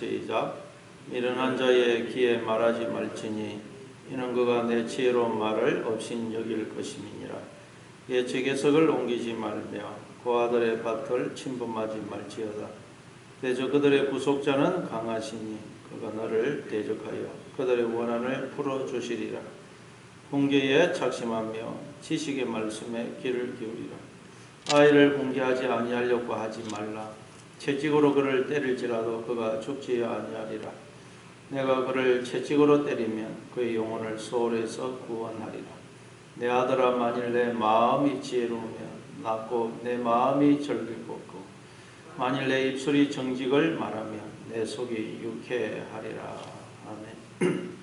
시작. 미련한 자의 귀에 말하지 말지니 이는 그가 내 지혜로운 말을 없인 여길 것임이니라. 예측의석을 옮기지 말며 그 아들의 밭을 침범하지 말지어다. 대저 그들의 구속자는 강하시니 그가 너를 대적하여 그들의 원한을 풀어주시리라. 훈계에 착심하며 지식의 말씀에 귀를 기울이라. 아이를 훈계하지 아니하려고 하지 말라. 채찍으로 그를 때릴지라도 그가 죽지 아니하리라. 내가 그를 채찍으로 때리면 그의 영혼을 소홀에서 구원하리라. 내 아들아, 만일 내 마음이 지혜로우면 낫고 내 마음이 즐겁고 만일 내 입술이 정직을 말하면 내 속이 유쾌하리라. 아멘.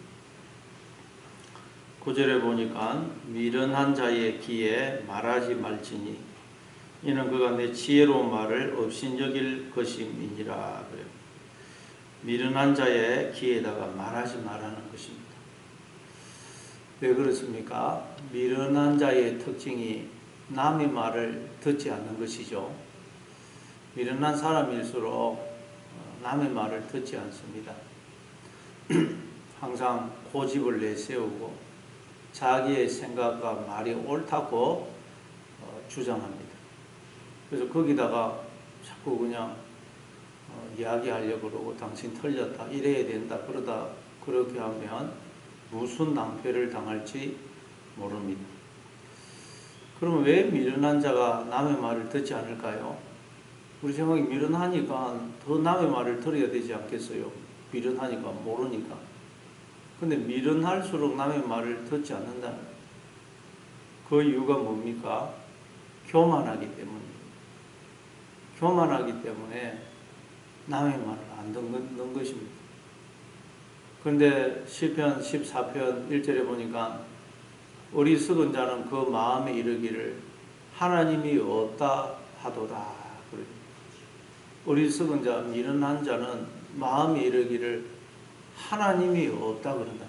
9절에 보니까 미련한 자의 귀에 말하지 말지니 이는 그가 내 지혜로운 말을 업신여길 것임이니라. 그래요. 미련한 자의 귀에다가 말하지 말라는 것입니다. 왜 그렇습니까? 미련한 자의 특징이 남의 말을 듣지 않는 것이죠. 미련한 사람일수록 남의 말을 듣지 않습니다. 항상 고집을 내세우고 자기의 생각과 말이 옳다고 주장합니다. 그래서 거기다가 자꾸 그냥 이야기하려고 그러고 당신 틀렸다, 이래야 된다, 그러다 그렇게 하면 무슨 낭패를 당할지 모릅니다. 그러면 왜 미련한 자가 남의 말을 듣지 않을까요? 우리 생각이 미련하니까 더 남의 말을 들어야 되지 않겠어요? 미련하니까, 모르니까. 근데 미련할수록 남의 말을 듣지 않는다. 그 이유가 뭡니까? 교만하기 때문입니다. 교만하기 때문에 남의 말을 안 듣는 것입니다. 그런데 시편 14편 1절에 보니까 어리석은 자는 그 마음에 이르기를 하나님이 없다 하도다. 어리석은 자, 미련한 자는 마음에 이르기를 하나님이 없다 그런다.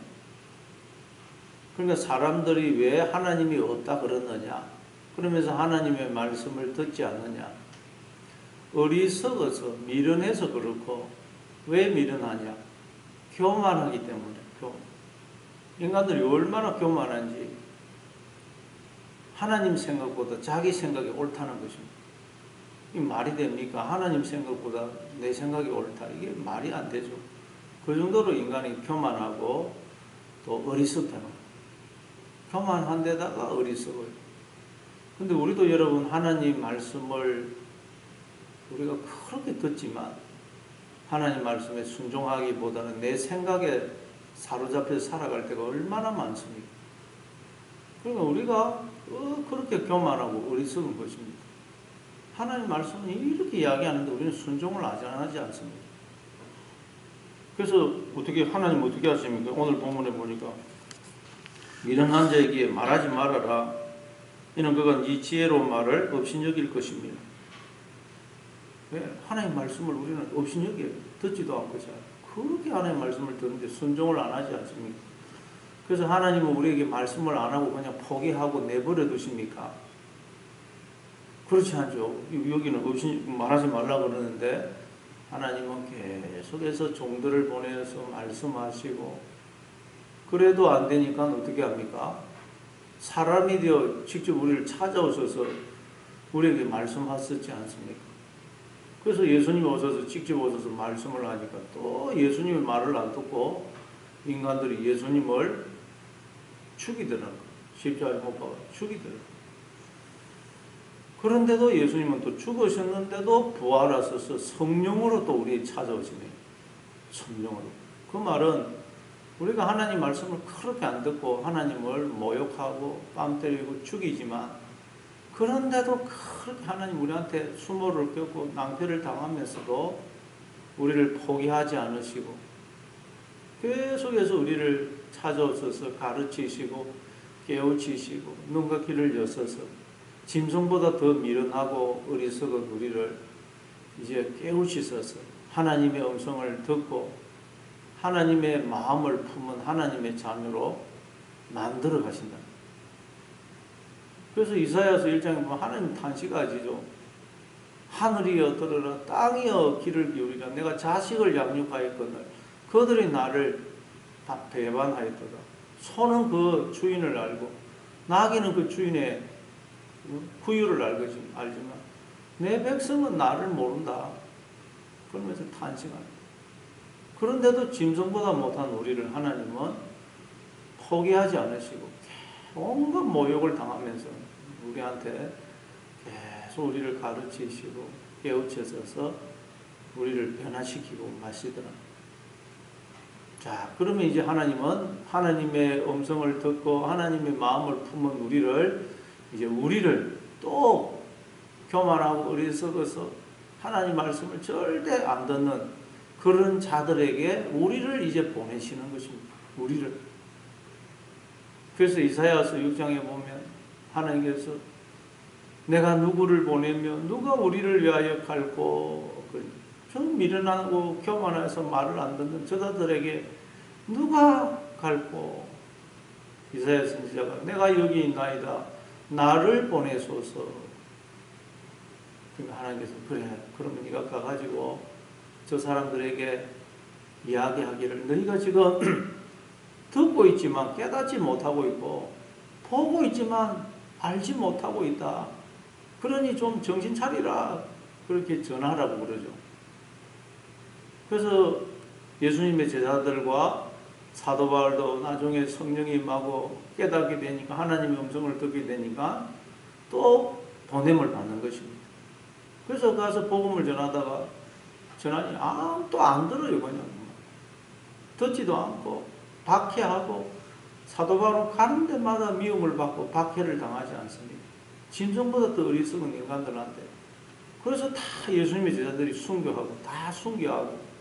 그러니까 사람들이 왜 하나님이 없다 그러느냐? 그러면서 하나님의 말씀을 듣지 않느냐? 어리석어서 미련해서 그렇고. 왜 미련하냐? 교만하기 때문에. 인간들이 얼마나 교만한지 하나님 생각보다 자기 생각이 옳다는 것입니다. 이 말이 됩니까? 하나님 생각보다 내 생각이 옳다. 이게 말이 안 되죠. 그 정도로 인간이 교만하고 또 어리석다는 거예요. 교만한 데다가 어리석어요. 근데 우리도 여러분 하나님 말씀을 우리가 그렇게 듣지만 하나님 말씀에 순종하기보다는 내 생각에 사로잡혀서 살아갈 때가 얼마나 많습니까? 그러니까 우리가 그렇게 교만하고 어리석은 것입니다. 하나님 말씀은 이렇게 이야기하는데 우리는 순종을 하지 않습니다. 그래서 하나님 어떻게 하십니까? 오늘 본문에 보니까 미련한 자에게 말하지 말아라. 이는 그가 네 지혜로운 말을 업신여길 것입니다. 왜? 하나님 말씀을 우리는 업신여겨요. 듣지도 않고 잘. 그렇게 하나님 말씀을 듣는데 순종을 안 하지 않습니까? 그래서 하나님은 우리에게 말씀을 안 하고 그냥 포기하고 내버려 두십니까? 그렇지 않죠. 여기는 말하지 말라고 그러는데 하나님은 계속해서 종들을 보내서 말씀하시고 그래도 안 되니까 어떻게 합니까? 사람이 되어 직접 우리를 찾아오셔서 우리에게 말씀하셨지 않습니까? 그래서 예수님이 오셔서 직접 오셔서 말씀을 하니까 또 예수님의 말을 안 듣고 인간들이 예수님을 죽이더라는 거예요. 십자가에 못 박아 죽이더라고요. 그런데도 예수님은 또 죽으셨는데도 부활하셔서 성령으로 또 우리 찾아오시네요. 성령으로. 그 말은 우리가 하나님 말씀을 그렇게 안 듣고 하나님을 모욕하고 뺨 때리고 죽이지만 그런데도 그렇게 하나님 우리한테 수모를 겪고 낭패를 당하면서도 우리를 포기하지 않으시고 계속해서 우리를 찾아오셔서 가르치시고 깨우치시고 눈과 귀를 여셔서 짐승보다 더 미련하고 어리석은 우리를 이제 깨우치셔서 하나님의 음성을 듣고 하나님의 마음을 품은 하나님의 자녀로 만들어 가신다. 그래서 이사야서 1장에 보면 하나님 탄식하시죠. 하늘이여 들으라 땅이여 귀를 기울이라 내가 자식을 양육하였거늘 그들이 나를 다 배반하였도다. 소는 그 주인을 알고 나귀는 그 주인의 구유를 알지만 내 백성은 나를 모른다. 그러면서 탄식합니다. 그런데도 짐승보다 못한 우리를 하나님은 포기하지 않으시고 온갖 모욕을 당하면서 우리한테 계속 우리를 가르치시고 깨우쳐서 우리를 변화시키고 마시더라. 자, 그러면 이제 하나님은 하나님의 음성을 듣고 하나님의 마음을 품은 우리를 또 교만하고 어리석어서 하나님 말씀을 절대 안 듣는 그런 자들에게 우리를 이제 보내시는 것입니다. 우리를. 그래서 이사야서 6장에 보면 하나님께서 내가 누구를 보내며 누가 우리를 위하여 갈고 좀 미련하고 교만해서 말을 안 듣는 저자들에게 누가 갈고 이사야 선지자가 내가 여기 있나이다 나를 보내소서. 그러니까 하나님께서 그래 그러면 네가 가가지고 저 사람들에게 이야기하기를 너희가 지금 듣고 있지만 깨닫지 못하고 있고 보고 있지만 알지 못하고 있다. 그러니 좀 정신 차리라. 그렇게 전하라고 그러죠. 그래서 예수님의 제자들과 사도 바울도 나중에 성령이 임하고 깨닫게 되니까 하나님의 음성을 듣게 되니까 또 보냄을 받는 것입니다. 그래서 가서 복음을 전하다가 전하니 또 안 들어요. 그냥 듣지도 않고 박해하고 사도 바울은 가는 데마다 미움을 받고 박해를 당하지 않습니다. 짐승보다 더 어리석은 인간들한테. 그래서 다 예수님의 제자들이 순교하고 다 순교하고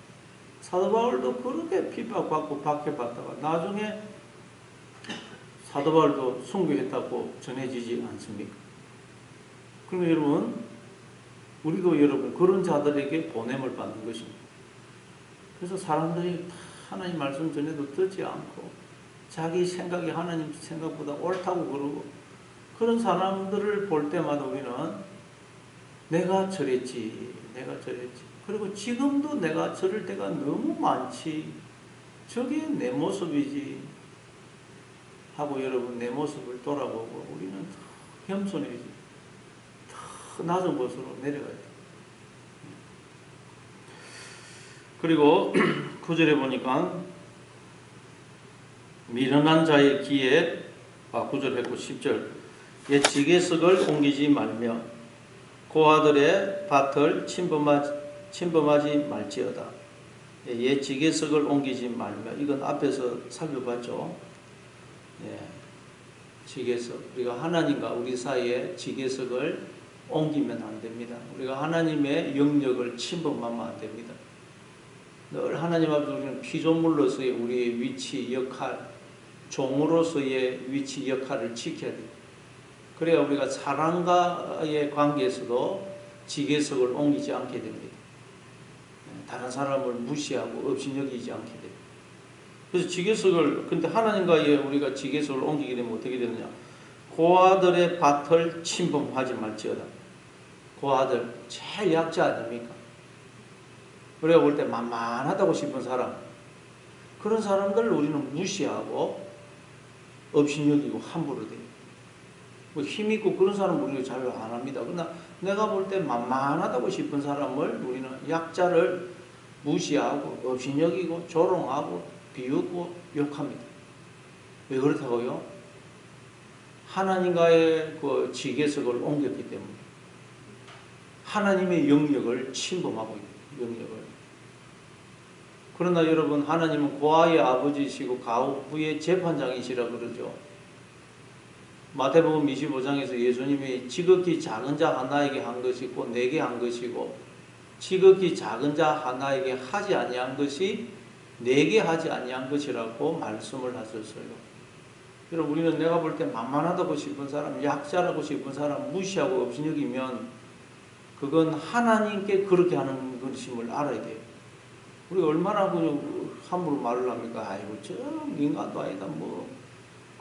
사도 바울도 그렇게 핍박받고 박해받다가 나중에 사도 바울도 순교했다고 전해지지 않습니까? 그러면 여러분 우리도 여러분 그런 자들에게 보냄을 받는 것입니다. 그래서 사람들이 다 하나님 말씀 전해도 듣지 않고 자기 생각이 하나님 생각보다 옳다고 그러고 그런 사람들을 볼 때마다 우리는 내가 저랬지 그리고 지금도 내가 저럴 때가 너무 많지 저게 내 모습이지 하고 여러분 내 모습을 돌아보고 우리는 더 겸손해지 더 낮은 곳으로 내려가야 돼요. 그리고 9절에 보니까 미련한 자의 귀에 9절 했고 10절 옛 지계석을 옮기지 말며 고아들의 밭을 침범하지 말지어다. 옛 지계석을 옮기지 말며 이건 앞에서 살펴봤죠. 지계석 우리가 하나님과 우리 사이에 지계석을 옮기면 안 됩니다. 우리가 하나님의 영역을 침범하면 안 됩니다. 늘 하나님 앞에서 우리는 피조물로서의 우리의 위치, 역할, 종으로서의 위치, 역할을 지켜야 돼요. 그래야 우리가 사람과의 관계에서도 지계석을 옮기지 않게 됩니다. 다른 사람을 무시하고 업신여기지 않게 돼요. 그래서 지계석을, 근데 하나님과의 우리가 지계석을 옮기게 되면 어떻게 되느냐? 고아들의 밭을 침범하지 말지어다. 고아들, 제일 약자 아닙니까? 우리가 볼 때 만만하다고 싶은 사람, 그런 사람들을 우리는 무시하고 업신여기고 함부로 돼요. 뭐 힘있고 그런 사람 우리가 잘 안 합니다. 그러나 내가 볼 때 만만하다고 싶은 사람을 우리는 약자를 무시하고 업신여기고 조롱하고 비웃고 욕합니다. 왜 그렇다고요? 하나님과의 그 지계석을 옮겼기 때문에 하나님의 영역을 침범하고 있는 영역을. 그러나 여러분 하나님은 고아의 아버지이시고 가부의 재판장이시라 그러죠. 마태복음 25장에서 예수님이 지극히 작은 자 하나에게 한 것이 곧 내게 한 것이고 지극히 작은 자 하나에게 하지 아니한 것이 내게 하지 아니한 것이라고 말씀을 하셨어요. 여러분 우리는 내가 볼 때 만만하다고 싶은 사람, 약자라고 싶은 사람 무시하고 업신여기면 그건 하나님께 그렇게 하는 것임을 알아야 돼요. 우리가 얼마나 함부로 말을 합니까? 아이고 저 인간도 아니다 뭐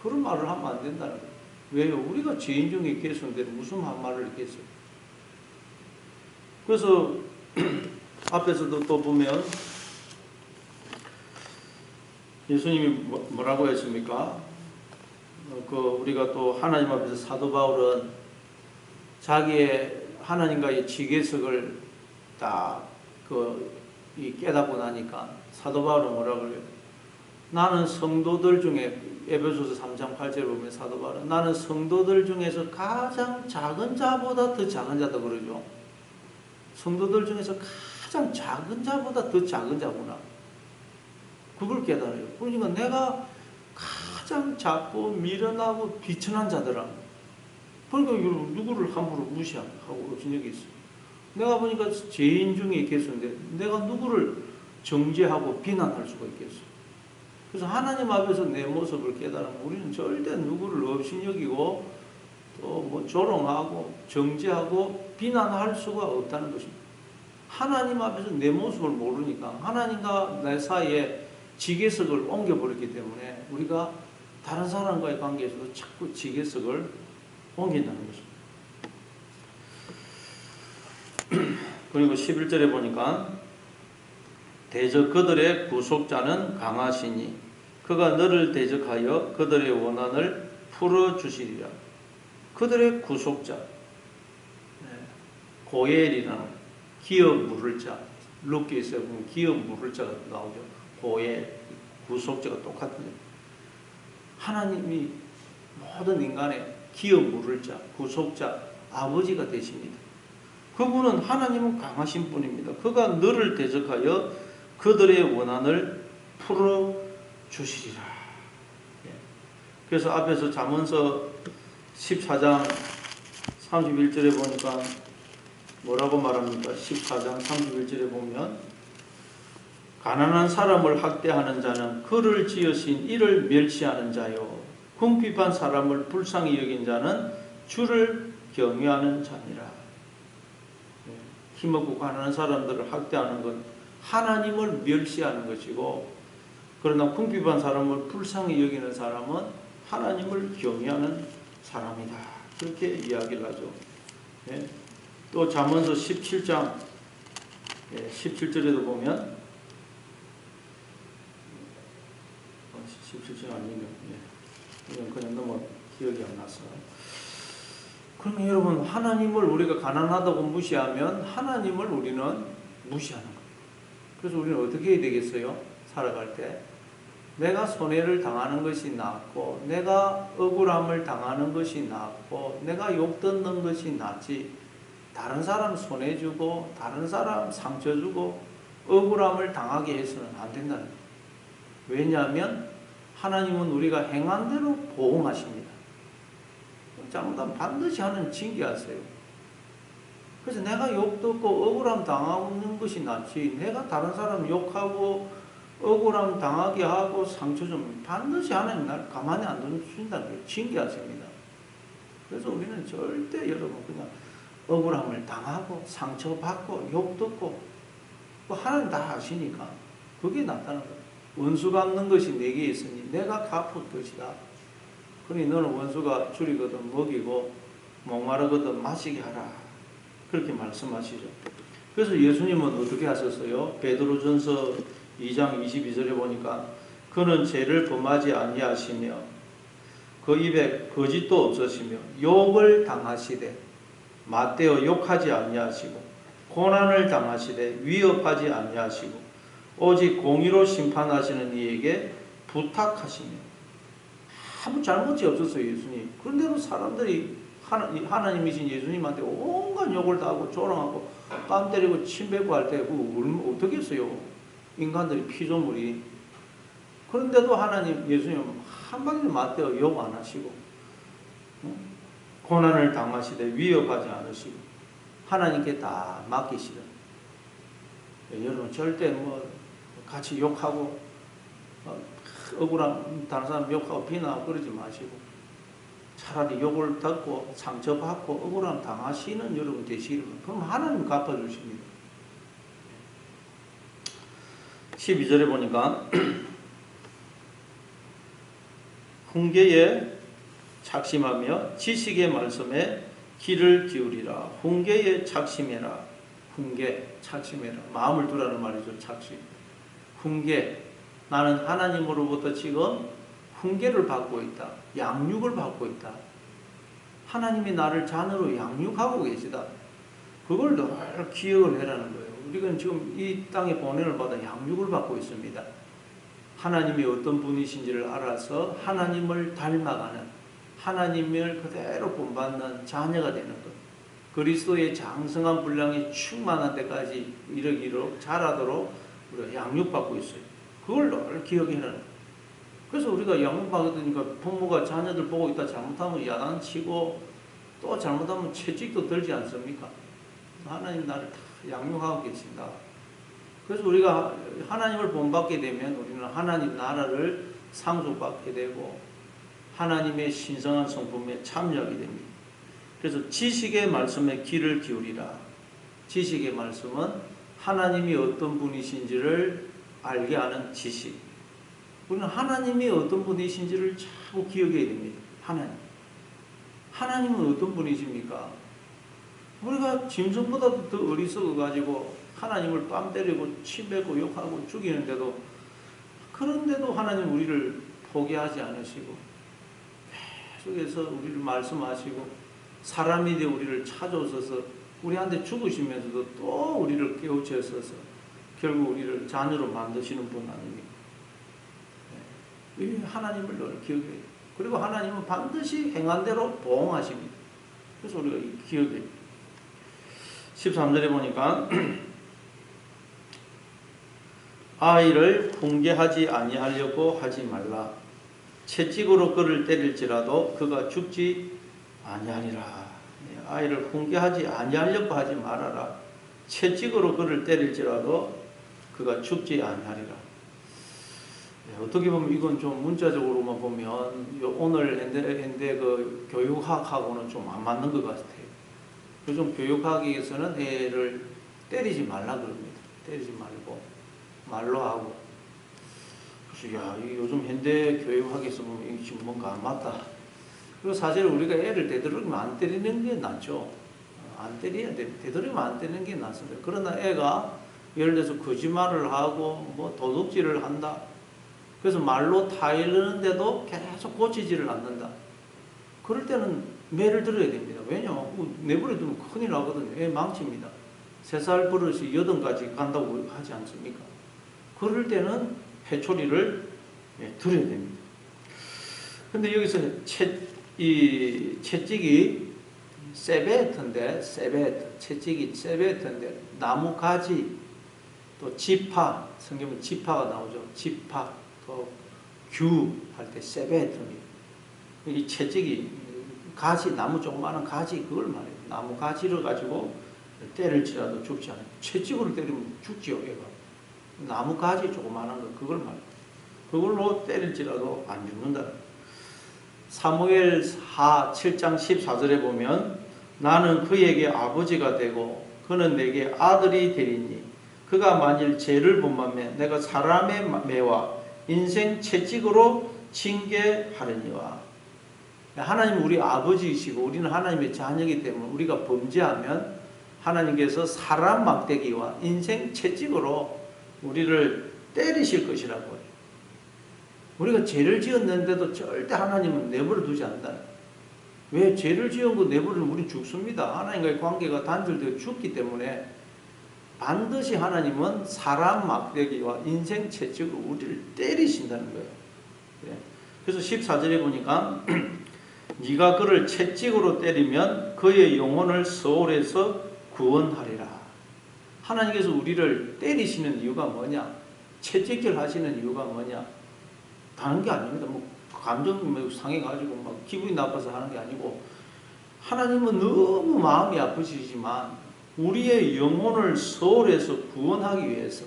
그런 말을 하면 안 된다는 거예요. 왜요? 우리가 죄인 중에 있겠는데 무슨 한 말을 했겠어요? 그래서 앞에서도 또 보면 예수님이 뭐라고 했습니까? 우리가 또 하나님 앞에서 사도 바울은 자기의 하나님과의 지계석을 딱 깨닫고 나니까 사도 바울은 뭐라고 그래요? 나는 성도들 중에, 에베소서 3장 8절에 보면 사도 바울은 나는 성도들 중에서 가장 작은 자보다 더 작은 자다 그러죠. 성도들 중에서 가장 작은 자보다 더 작은 자구나. 그걸 깨달아요. 그러니까 내가 가장 작고 미련하고 비천한 자더라. 그러니까 여러분 누구를 함부로 무시하고 없인 적이 있어요. 내가 보니까 죄인 중에 계셨는데 내가 누구를 정죄하고 비난할 수가 있겠어요. 그래서 하나님 앞에서 내 모습을 깨달으면 우리는 절대 누구를 업신여기고 또 뭐 조롱하고 정죄하고 비난할 수가 없다는 것입니다. 하나님 앞에서 내 모습을 모르니까 하나님과 내 사이에 지계석을 옮겨버렸기 때문에 우리가 다른 사람과의 관계에서도 자꾸 지계석을 옮긴다는 것입니다. 그리고 11절에 보니까 대적 그들의 구속자는 강하시니 그가 너를 대적하여 그들의 원한을 풀어주시리라. 그들의 구속자, 고엘이라는 기업 물을 자, 룻기에서 보면 기업 물을 자가 나오죠. 고엘, 구속자가 똑같은 하나님이 모든 인간의 기업 물을 자, 구속자, 아버지가 되십니다. 그분은 하나님은 강하신 분입니다. 그가 너를 대적하여 그들의 원한을 풀어주시리라. 그래서 앞에서 잠언서 14장 31절에 보니까 뭐라고 말합니까? 14장 31절에 보면 가난한 사람을 학대하는 자는 그를 지으신 이를 멸시하는 자요 궁핍한 사람을 불쌍히 여긴 자는 주를 경외하는 자니라. 힘없고 가난한 사람들을 학대하는 건 하나님을 멸시하는 것이고, 그러나 궁핍한 사람을 불쌍히 여기는 사람은 하나님을 경외하는 사람이다. 그렇게 이야기를 하죠. 또 잠언서 17장 17절에도 보면 17절 아닌가? 이건 그냥 너무 기억이 안 나서. 그러면 여러분, 하나님을 우리가 가난하다고 무시하면 하나님을 우리는 무시하는 거예요. 그래서 우리는 어떻게 해야 되겠어요? 살아갈 때 내가 손해를 당하는 것이 낫고, 내가 억울함을 당하는 것이 낫고, 내가 욕 듣는 것이 낫지, 다른 사람 손해 주고 다른 사람 상처 주고 억울함을 당하게 해서는 안 된다는 거예요. 왜냐하면 하나님은 우리가 행한 대로 보응하십니다. 잘못하면 반드시 하나님 징계하세요. 그래서 내가 욕 듣고 억울함 당하는 것이 낫지, 내가 다른 사람 욕하고 억울함 당하게 하고 상처 좀 반드시 하나님 날 가만히 안 두신다는 거예요. 징계하십니다. 그래서 우리는 절대 여러분 그냥 억울함을 당하고 상처받고 욕 듣고 하나님 다 아시니까 그게 나타나는 거예요. 원수 갚는 것이 내게 있으니 내가 갚을 것이다. 그러니 너는 원수가 줄이거든 먹이고 목마르거든 마시게 하라. 그렇게 말씀하시죠. 그래서 예수님은 어떻게 하셨어요? 베드로전서 2장 22절에 보니까 그는 죄를 범하지 아니하시며 그 입에 거짓도 없으시며 욕을 당하시되 맞대어 욕하지 아니하시고 고난을 당하시되 위협하지 아니하시고 오직 공의로 심판하시는 이에게 부탁하시며. 아무 잘못이 없었어요, 예수님. 그런데도 사람들이 하나님이신 예수님한테 온갖 욕을 다 하고 조롱하고 뺨 때리고 침 뱉고 할 때 어떻게 했어요? 인간들이 피조물이. 그런데도 하나님, 예수님은 한마디도 맞대어 욕 안 하시고 고난을 당하시되 위협하지 않으시고 하나님께 다 맡기시는. 여러분 절대 같이 욕하고 억울한 다른 사람 욕하고 비난하고 그러지 마시고 차라리 욕을 듣고 상처받고 억울함 당하시는 여러분 되시기를. 그럼 하나님 갚아주십니다. 12절에 보니까 훈계에 착심하며 지식의 말씀에 귀를 기울이라. 훈계에 착심해라. 훈계, 착심해라. 마음을 두라는 말이죠. 착심. 훈계. 나는 하나님으로부터 지금 훈계를 받고 있다. 양육을 받고 있다. 하나님이 나를 자녀로 양육하고 계시다. 그걸 늘 기억을 해라는 거예요. 우리가 지금 이 땅에 보냄을 받아 양육을 받고 있습니다. 하나님이 어떤 분이신지를 알아서 하나님을 닮아가는, 하나님을 그대로 본받는 자녀가 되는 것. 그리스도의 장성한 분량이 충만한 데까지 이르기로 자라도록 우리가 양육받고 있어요. 그걸 늘 기억해라는 거예요. 그래서 우리가 양육받으니까 부모가 자녀들 보고 있다 잘못하면 야단치고 또 잘못하면 채찍도 들지 않습니까? 하나님 나를 다 양육하고 계신다. 그래서 우리가 하나님을 본받게 되면 우리는 하나님 나라를 상속받게 되고 하나님의 신성한 성품에 참여하게 됩니다. 그래서 지식의 말씀에 귀를 기울이라. 지식의 말씀은 하나님이 어떤 분이신지를 알게 하는 지식. 우리는 하나님이 어떤 분이신지를 자꾸 기억해야 됩니다. 하나님은 어떤 분이십니까? 우리가 짐승보다도 더 어리석어가지고 하나님을 뺨 때리고 치뱉고 욕하고 죽이는데도, 그런데도 하나님 우리를 포기하지 않으시고 계속해서 우리를 말씀하시고 사람이 되어 우리를 찾아오셔서 우리한테 죽으시면서도 또 우리를 깨우쳐서서 결국 우리를 자녀로 만드시는 분 아닙니까? 이 하나님을 늘 기억해요. 그리고 하나님은 반드시 행한 대로 보응하십니다. 그래서 우리가 기억해요. 13절에 보니까 아이를 훈계하지 아니하려고 하지 말라. 채찍으로 그를 때릴지라도 그가 죽지 아니하리라. 아이를 훈계하지 아니하려고 하지 말아라. 채찍으로 그를 때릴지라도 그가 죽지 아니하리라. 어떻게 보면 이건 좀 문자적으로만 보면 오늘 현대 그 교육학하고는 좀 안 맞는 것 같아요. 요즘 교육학에서는 애를 때리지 말라 그럽니다. 때리지 말고 말로 하고. 그래서 야, 요즘 현대 교육학에서 보면 이게 지금 뭔가 안 맞다. 그리고 사실 우리가 애를 되도록이면 안 때리는 게 낫죠. 안 때려야 돼. 되도록이면 안 때리는 게 낫습니다. 그러나 애가 예를 들어서 거짓말을 하고 뭐 도둑질을 한다. 그래서 말로 타이르는데도 계속 고치지를 않는다. 그럴 때는 매를 들어야 됩니다. 왜냐하면 내버려 두면 큰일 나거든요. 애 망칩니다. 3살 버릇이 8가지 간다고 하지 않습니까? 그럴 때는 회초리를 들어야 됩니다. 근데 여기서 채찍이 세베트인데, 채찍이 세베트인데, 나무 가지, 또 지파, 성경은 지파가 나오죠. 지파, 또 규 할 때 세베트입니다. 이 채찍이 가지, 나무 조그마한 가지, 그걸 말해요. 나무 가지를 가지고 때릴지라도 죽지 않아요. 채찍으로 때리면 죽지요, 얘가. 나무 가지 조그마한 거, 그걸 말해요. 그걸로 때릴지라도 안 죽는다. 사무엘 하 7장 14절에 보면 나는 그에게 아버지가 되고 그는 내게 아들이 되리니 그가 만일 죄를 범하면 내가 사람의 매와 인생 채찍으로 징계하려니와. 하나님은 우리 아버지이시고 우리는 하나님의 자녀이기 때문에 우리가 범죄하면 하나님께서 사람 막대기와 인생 채찍으로 우리를 때리실 것이라고 해요. 우리가 죄를 지었는데도 절대 하나님은 내버려 두지 않는다. 왜? 죄를 지은 거 내버리면 우리 죽습니다. 하나님과의 관계가 단절되어 죽기 때문에 반드시 하나님은 사람 막대기와 인생 채찍으로 우리를 때리신다는 거예요. 그래서 14절에 보니까 네가 그를 채찍으로 때리면 그의 영혼을 서울에서 구원하리라. 하나님께서 우리를 때리시는 이유가 뭐냐? 채찍질 하시는 이유가 뭐냐? 다른 게 아닙니다. 뭐 감정이 상해가지고 막 기분이 나빠서 하는 게 아니고, 하나님은 너무 마음이 아프시지만 우리의 영혼을 서울에서 구원하기 위해서,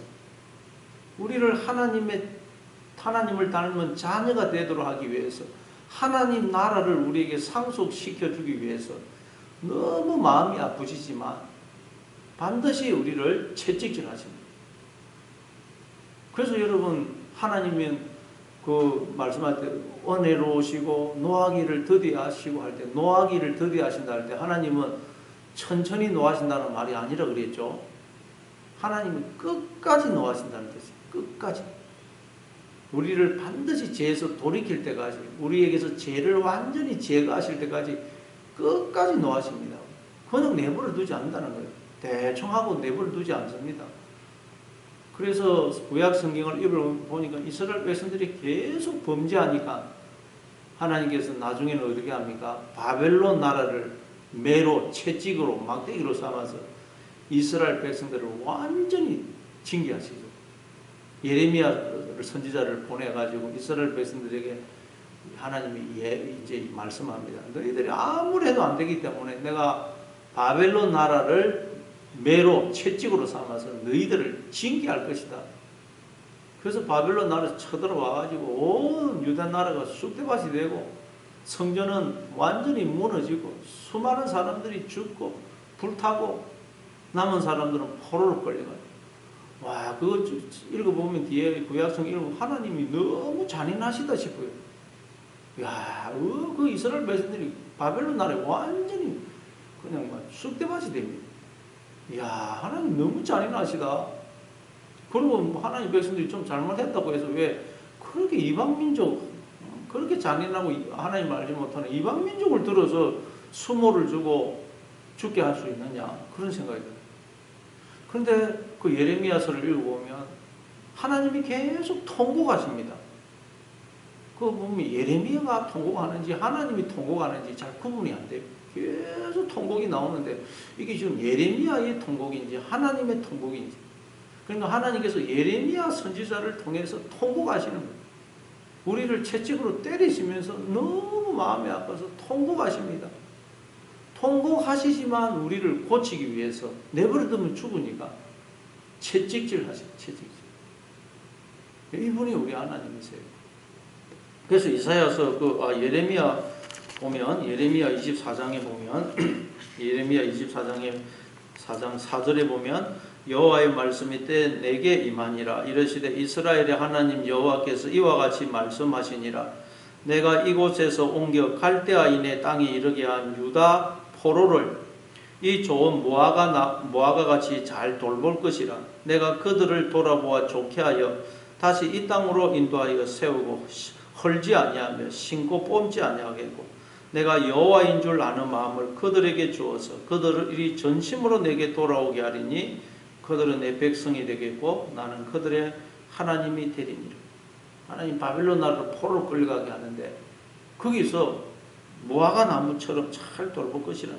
우리를 하나님을 닮은 자녀가 되도록 하기 위해서, 하나님 나라를 우리에게 상속시켜 주기 위해서 너무 마음이 아프시지만 반드시 우리를 채찍질 하십니다. 그래서 여러분, 하나님은 그 말씀할 때 은혜로우시고 노하기를 더디하시고 할 때, 노하기를 더디하신다 할 때 하나님은 천천히 노하신다는 말이 아니라 그랬죠. 하나님이 끝까지 노하신다는 뜻이에요. 끝까지. 우리를 반드시 죄에서 돌이킬 때까지, 우리에게서 죄를 완전히 제거하실 때까지 끝까지 노하십니다. 그냥 내버려 두지 않는다는 거예요. 대충 하고 내버려 두지 않습니다. 그래서 구약 성경을 읽어보니까 이스라엘 백성들이 계속 범죄하니까 하나님께서 나중에는 어떻게 합니까? 바벨론 나라를 매로, 채찍으로, 막대기로 삼아서 이스라엘 백성들을 완전히 징계하시죠. 예레미야 선지자를 보내가지고 이스라엘 백성들에게 하나님이 이제 말씀합니다. 너희들이 아무리 해도 안 되기 때문에 내가 바벨론 나라를 매로, 채찍으로 삼아서 너희들을 징계할 것이다. 그래서 바벨론 나라에서 쳐들어와가지고 온 유다 나라가 쑥대밭이 되고 성전은 완전히 무너지고 수많은 사람들이 죽고 불타고 남은 사람들은 포로로 끌려가요. 와, 그거 읽어보면 뒤에 구약성 읽어보면 하나님이 너무 잔인하시다 싶어요. 야, 그 이스라엘 백성들이 바벨론 나라에 완전히 그냥 막 쑥대밭이 됩니다. 야, 하나님 너무 잔인하시다. 그리고 하나님 백성들이 좀 잘못했다고 해서 왜 그렇게 이방민족, 그렇게 잔인하고 하나님 알지 못하는 이방민족을 들어서 수모를 주고 죽게 할 수 있느냐, 그런 생각이 들어요. 그런데 그 예레미야서를 읽어보면 하나님이 계속 통곡하십니다. 그거 보면 예레미야가 통곡하는지 하나님이 통곡하는지 잘 구분이 안 돼요. 계속 통곡이 나오는데 이게 지금 예레미야의 통곡인지 하나님의 통곡인지, 그러니까 하나님께서 예레미야 선지자를 통해서 통곡하시는 거예요. 우리를 채찍으로 때리시면서 너무 마음이 아파서 통곡하십니다. 통곡하시지만 우리를 고치기 위해서 내버려두면 죽으니까 채찍질 하세요. 채찍질. 이분이 우리 하나님이세요. 그래서 이사야서 예레미야 보면 예레미야 24장에 보면 예레미야 24장에 4장 4절에 보면 여호와의 말씀이 때 내게 임하니라. 이르시되 이스라엘의 하나님 여호와께서 이와 같이 말씀하시니라. 내가 이곳에서 옮겨 갈대아인의 땅에 이르게 한 유다 포로를 이 좋은 무화과 같이 잘 돌볼 것이라. 내가 그들을 돌아보아 좋게 하여 다시 이 땅으로 인도하여 세우고 헐지 아니하며 심고 뽑지 아니하겠고, 내가 여호와인 줄 아는 마음을 그들에게 주어서 그들이 전심으로 내게 돌아오게 하리니 그들은 내 백성이 되겠고 나는 그들의 하나님이 되리니라. 하나님 바벨론 나라로 포로로 끌려가게 하는데 거기서 무화과 나무처럼 잘 돌볼 것이라.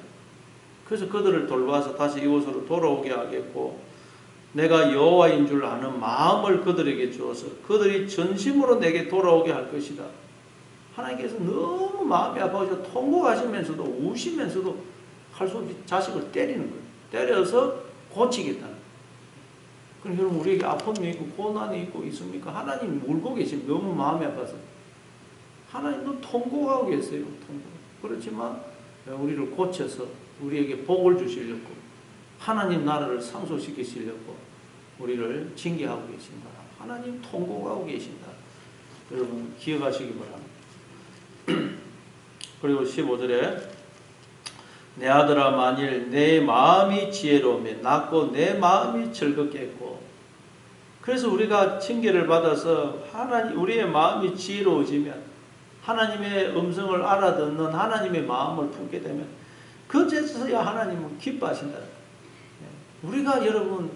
그래서 그들을 돌봐서 다시 이곳으로 돌아오게 하겠고, 내가 여호와인 줄 아는 마음을 그들에게 주어서 그들이 전심으로 내게 돌아오게 할 것이다. 하나님께서 너무 마음이 아파서 통곡하시면서도 우시면서도 할 수 없이 자식을 때리는 거예요. 때려서 고치겠다는 거예요. 그럼 여러분, 우리에게 아픔이 있고 고난이 있고 있습니까? 하나님 울고 계시면 너무 마음이 아파서 하나님도 통곡하고 계세요. 통곡. 그렇지만 우리를 고쳐서 우리에게 복을 주시려고, 하나님 나라를 상속시키시려고 우리를 징계하고 계신다. 하나님 통곡하고 계신다. 여러분 기억하시기 바랍니다. 그리고 15절에 내 아들아 만일 내 마음이 지혜로우면 낫고 내 마음이 즐겁겠고. 그래서 우리가 징계를 받아서 우리의 마음이 지혜로워지면, 하나님의 음성을 알아듣는 하나님의 마음을 품게 되면 그제서야 하나님은 기뻐하신다. 우리가 여러분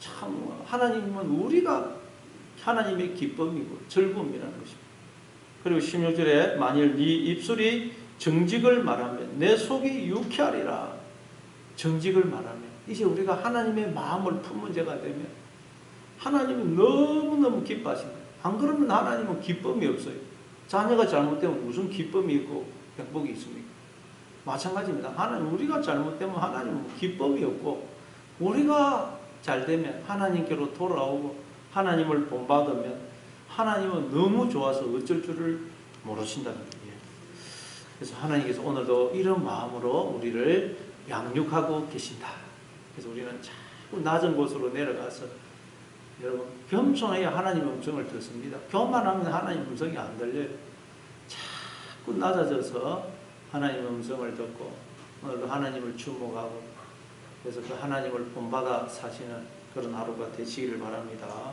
참 하나님은 우리가 하나님의 기쁨이고 즐거움이라는 것입니다. 그리고 16절에 만일 네 입술이 정직을 말하면 내 속이 유쾌하리라. 정직을 말하면 이제 우리가 하나님의 마음을 품은 자가 되면 하나님은 너무너무 기뻐하신다. 안 그러면 하나님은 기쁨이 없어요. 자녀가 잘못되면 무슨 기쁨이 있고 행복이 있습니까? 마찬가지입니다. 하나님, 우리가 잘못되면 하나님은 기쁨이 없고, 우리가 잘되면 하나님께로 돌아오고 하나님을 본받으면 하나님은 너무 좋아서 어쩔 줄을 모르신다는 거예요. 그래서 하나님께서 오늘도 이런 마음으로 우리를 양육하고 계신다. 그래서 우리는 자꾸 낮은 곳으로 내려가서 여러분 겸손해야 하나님의 음성을 듣습니다. 교만하면 하나님의 음성이 안 들려요. 자꾸 낮아져서 하나님의 음성을 듣고 오늘도 하나님을 주목하고, 그래서 그 하나님을 본받아 사시는 그런 하루가 되시기를 바랍니다.